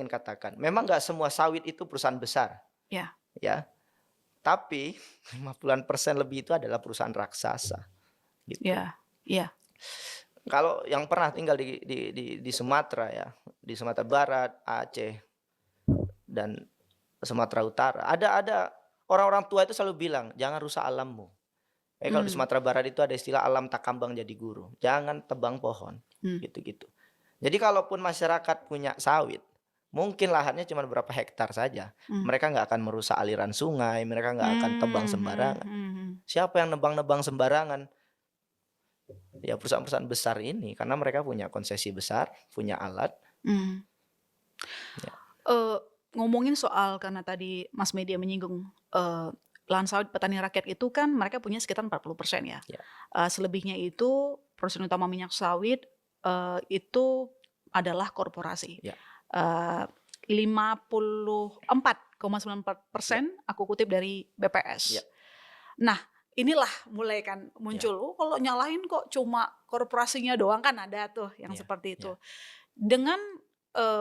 ingin katakan, memang nggak semua sawit itu perusahaan besar, Ya, ya. Tapi 50% lebih itu adalah perusahaan raksasa, gitu. ya, ya. Kalau yang pernah tinggal di Sumatera ya, di Sumatera Barat, Aceh, dan Sumatera Utara, ada orang-orang tua itu selalu bilang, "Jangan rusak alammu." Kalau di Mmm, Sumatera Barat itu ada istilah alam tak kambang jadi guru, jangan tebang pohon, mmm, gitu-gitu. Jadi kalaupun masyarakat punya sawit, mungkin lahannya cuma berapa hektar saja, mmm. mereka nggak akan merusak aliran sungai, mereka nggak akan tebang Mmm, mhm, sembarangan. mhm, Siapa yang nebang-nebang sembarangan? Ya perusahaan-perusahaan besar ini, karena mereka punya konsesi besar, punya alat, mhm. ya, Eee, ngomongin soal karena tadi Mas Media menyinggung, lahan sawit petani rakyat itu kan mereka punya sekitar 40% ya. ya, Selebihnya itu produsen utama minyak sawit, itu adalah korporasi. ya, 54,94% ya, aku kutip dari ya, BPS. Nah, inilah mulai kan ya, muncul, "Oh kalau nyalahin kok cuma korporasinya doang?" Kan ada tuh yang ya, seperti itu. ya, Dengan,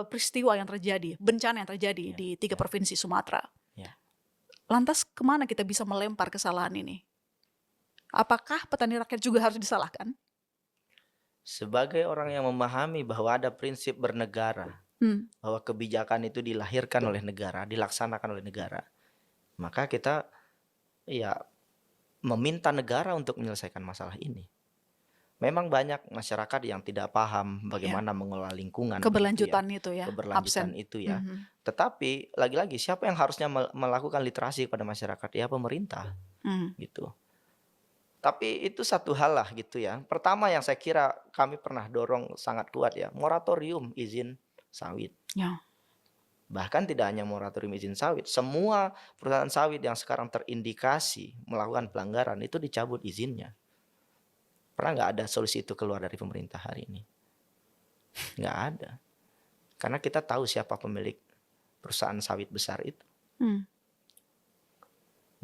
peristiwa yang terjadi, bencana yang terjadi ya, di 3 ya, provinsi Sumatera, ya. lantas kemana kita bisa melempar kesalahan ini? Apakah petani rakyat juga harus disalahkan? Sebagai orang yang memahami bahwa ada prinsip bernegara, Mmm, bahwa kebijakan itu dilahirkan oleh negara, dilaksanakan oleh negara, maka kita ya meminta negara untuk menyelesaikan masalah ini. Memang banyak masyarakat yang tidak paham iya, bagaimana mengelola lingkungan begitu ya, keberlanjutan itu ya, keberlanjutan absen. itu ya. Mhm, Tetapi lagi-lagi siapa yang harusnya melakukan literasi pada masyarakat? Ya pemerintah mmm, gitu. Tapi itu satu hal lah gitu ya. Pertama yang saya kira kami pernah dorong sangat kuat ya, moratorium izin sawit. ya, Bahkan tidak hanya moratorium izin sawit, semua perusahaan sawit yang sekarang terindikasi melakukan pelanggaran itu dicabut izinnya. Pernah nggak ada solusi itu keluar dari pemerintah hari ini? Nggak ada. Karena kita tahu siapa pemilik perusahaan sawit besar itu. mmm,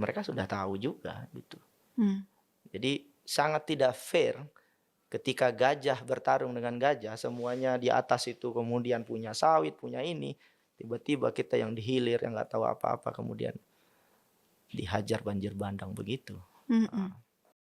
Mereka sudah tahu juga gitu. mmm, Jadi sangat tidak fair ketika gajah bertarung dengan gajah, semuanya di atas itu kemudian punya sawit, punya ini, tiba-tiba kita yang di hilir yang nggak tahu apa-apa kemudian dihajar banjir bandang begitu. mhm.